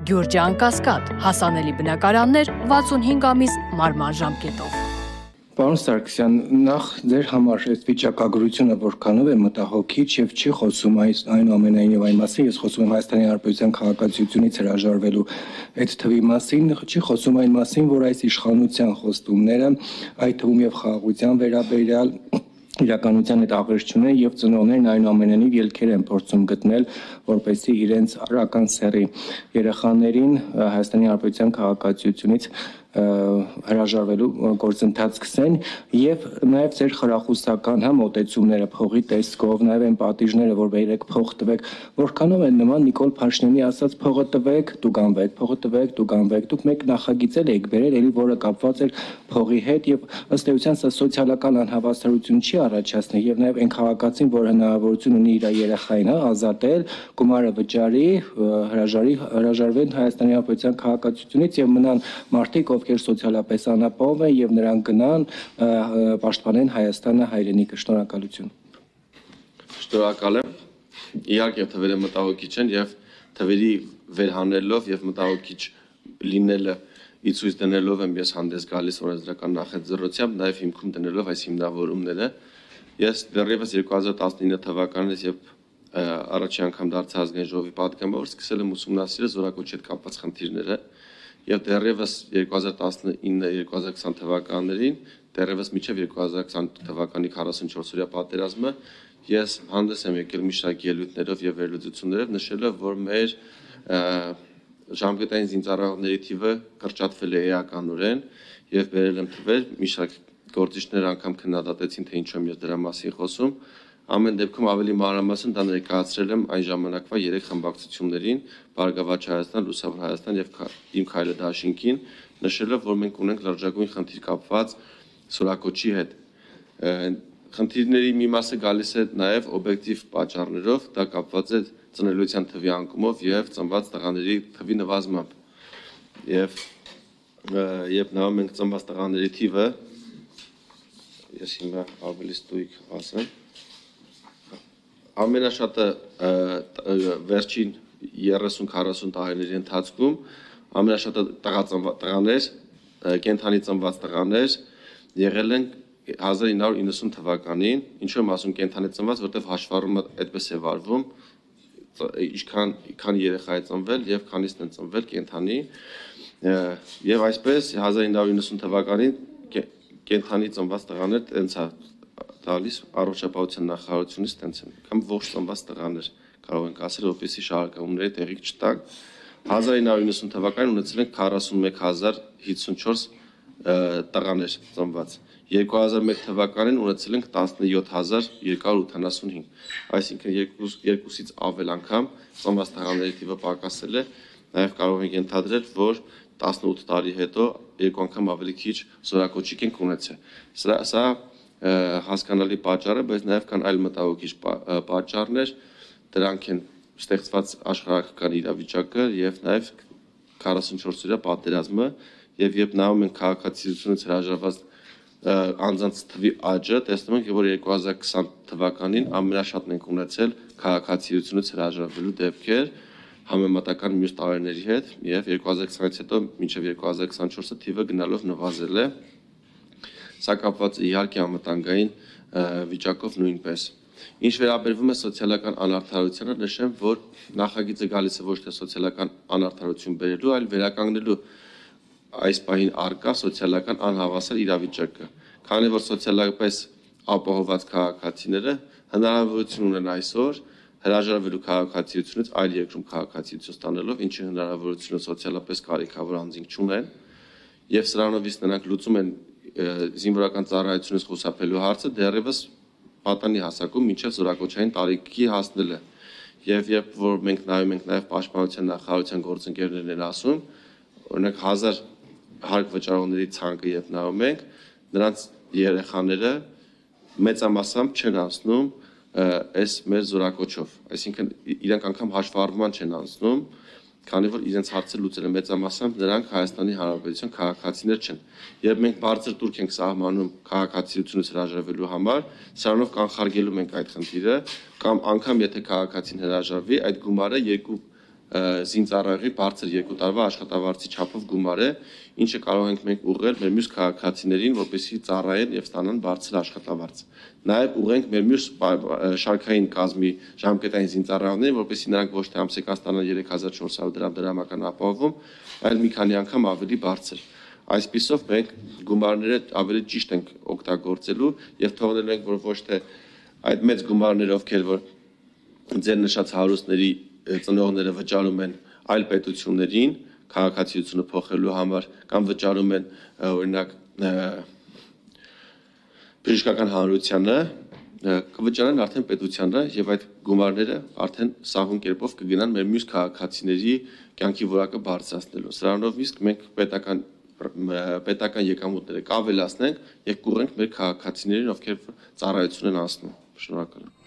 Գյուրջան Կասկադ, հասանելի բնակարաններ 65 ամիս մարման ժամկետով։ Պարոն Սարգսյան, նախ ձեր համար այս վիճակագրությունը որքանով է մտահոգիչ եւ չի խոսում այնուամենայնիվ այն մասին, ես խոսում եմ Հայաստանի Հանրապետության քաղաքացիությունից հրաժարվելու այդ թվի մասին, չի խոսում այն մասին, որ այս իշխանության խոստումները, այդ թվում եւ խաղաղության վերաբերյալ իրականության հետ աղերս չունեն եւ ծնողներն այնուամենայնիվ ելքեր են փորձում գտնել, որպեսզի իրենց արական սեռի երեխաներին Հայաստանի Հանրապետության քաղաքացիությունից հրաժարվելու գործընթաց սկսեն եւ նաեւ ձեր խրախուսական մոտեցումները փողի տեսքով, նաեւ այն պատիժները, որ բերեք փող տվեք, որքանով են նման Նիկոլ Փաշինյանի ասած փողը տվեք, դու գանվեք, փողը տվեք, դու գանվեք, դուք մեկ նախագիծել եք բերել, էլի որը կապված էր փողի հետ եւ ըստ էության սա սոցիալական անհավասարություն չի առաջացնի եւ նաեւ այն քաղաքացին, որ հնարավորություն ունի իր երեխային ազատել, գումարը վճարի, հրաժարվեն Հայաստանի Հանրապետության քաղաքացիությունից եւ մնան մարդիկ, ովքեր սոցիալապես անապահով են եւ նրանք գնան պաշտպանեն Հայաստանը հայրենիքը։ Շնորհակալություն։ Շնորհակալ եմ։ Իհարկե թվերը մտահոգիչ են եւ թվերի վերհանելով եւ մտահոգիչ լինելը իցույց դնելով եմ ես հանդես գալիս օրենսդրական նախաձեռնությամբ նաեւ հիմքում դնելով այս հիմնավորումները։ Ես դեռևս 2019 թվականից երբ առաջին անգամ դարձա ազգային ժողովի պատգամավոր, սկսել եմ ուսումնասիրել զորակոչի հետ կապված խնդիրները եւ դեռևս 2019-2020 թվականներին, դեռևս մինչեւ 2020 թվականի 44-օրյա պատերազմը ես հանդես եմ եկել մի շարք ելույթներով եւ վերլուծություններով նշելով, որ մեր ժամկետային զինծառայողների թիվը կրճատվել է էականորեն եւ բերել եմ թվեր, մի շարք գործիչներ անգամ քննադատեցին, թե ինչու եմ ես դրա մասին խոսում։ Ամեն դեպքում ավելի մանրամասն դա ներկայացրել եմ այն ժամանակվա 3 խմբակցություններին՝ Բարգավաճ Հայաստան, Լուսավոր Հայաստան եւ Իմ Քայլը Դաշինքին, նշելով, որ մենք ունենք լրջագույն խնդիր կապված սորակոչի հետ։ Խնդիրների մի մասը գալիս է նաեւ օբյեկտիվ պատճառներով, դա կապված է ծնելիության թվի անկումով եւ ծնված տղաների թվի նվազմամբ։ Երբ նայում ենք ծնված տղաների թիվը, ես հիմա ավելի ստույգ ասեմ, ամենաշատը վերջին 30-40 տարիների ընթացքում ամենաշատը տղաներ, կենդանի ծնված տղաներ եղել են 1990 թվականին, ինչու եմ ասում կենդանի ծնված, որտեղ հաշվառումը այդպես է վարվում, քանի երեխա է ծնվել եւ քանիսն են ծնվել կենդանի, եւ այսպես 1990 թվականին կենդանի ծնված տղաներ տենց է տալիս առողջապահության նախարարությունից տենց են, կամ ողջ ծնված տղաներ կարող ենք ասել, որպեսզի շահարկումների տեղիք չտան։ 1990 թվականին ունեցել ենք 41054 տղաներ ծնված։ 2001 թվականին ունեցել ենք 17285, այսինքն երկուսից ավել անգամ ծնված տղաների թիվը պակասել է, նաև կարող ենք ենթադրել, որ 18 տարի հետո երկու անգամ ավելի քիչ զորակոչիկ ենք ունեցել։ Սա հասկանալի պատճառ է, բայց նաև կան այլ մտահոգիչ պատճառներ, դրանք են ստեղծված աշխարհական իրավիճակը եւ նաև 44-օրյա պատերազմը, եւ երբ նայում ենք քաղաքացիությունից հրաժարված անձանց թվի աճը, տեսնում ենք, որ 2020 թվականին ամենաշատն ենք ունեցել քաղաքացիությունից հրաժարվելու դեպքեր համեմատական մյուս տարիների հետ, եւ 2020-ից հետո մինչեւ 2024-ը թիվը գնալով նվազել է։ Սա կապված է իհարկե անվտանգային վիճակով նույնպես։ Ինչ վերաբերվում է սոցիալական անարդարությանը, նշեմ, որ նախագիծը գալիս է ոչ թե սոցիալական անարդարություն բերելու, այլ վերականգնելու այս պահին արկա սոցիալական անհավասար իրավիճակը, քանի որ սոցիալապես ապահովված քաղաքացիները հնարավորություն ունեն այսօր հրաժարվելու քաղաքացիությունից այլ երկրում քաղաքացիություն ստանալով, ինչի հնարավորությունը սոցիալապես կարիքավոր անձինք չունեն, եւ սրանովից նրանք լուծում են զինվորական ծառայությունից խուսափելու հարցը դեռևս պատանի հասակում մինչև զորակոչային տարիքի հասնելը։ Եվ երբ որ մենք նայում ենք նաև պաշտպանության նախարարության գործընկերներն են ասում, օրինակ 1000 հարկ վճարողների ցանկը երբ նայում ենք, նրանց երեխաները մեծամասամբ չեն անցնում այս մեր զորակոչով, այսինքն իրենք անգամ հաշվառման չեն անցնում, քանի որ իրենց հարցը լուծել են մեծամասամբ նրանք Հայաստանի Հանրապետության քաղաքացիներ չեն։ Երբ մենք բարձր տուրք ենք սահմանում քաղաքացիությունից հրաժարվելու համար, սրանով կանխարգելում ենք այդ խնդիրը, կամ անգամ եթե քաղաքացին հրաժարվի, այդ գումարը երկու զինծառայողի բարձր 2 տարվա աշխատավարձի չափով գումար է, ինչը կարող ենք մենք ուղղել մեր մյուս քաղաքացիներին, որպեսզի ծառայեն եւ ստանան բարձր աշխատավարձ։ Նաեւ ուղղենք մեր մյուս շարքային կազմի ժամկետային զինծառայողներին, որպեսզի նրանք ոչ թե ամսական ստանան 3400 դրամ դրամական ապահովում, այլ մի քանի անգամ ավելի բարձր։ Այսպիսով մենք գումարները ավելի ճիշտ ենք օգտագործելու եւ թողնելու ենք, որ ոչ թե այդ մեծ գումարները, ովքեր որ ձեր նշած հարուստների ծնողները վճարում են այլ պետություններին քաղաքացիությունը փոխելու համար կամ վճարում են օրինակ բժշկական հանրությանը կվճարեն արդեն պետությանը եւ այդ գումարները արդեն սահուն կերպով կգնան մեր մյուս քաղաքացիների կյանքի որակը բարձրացնելու։ Սրանով իսկ մենք պետական եկամուտները կավելացնենք եւ կուղենք մեր քաղաքացիներին, ովքեր ծառայություն են անցնում։ Շնորհակալ եմ։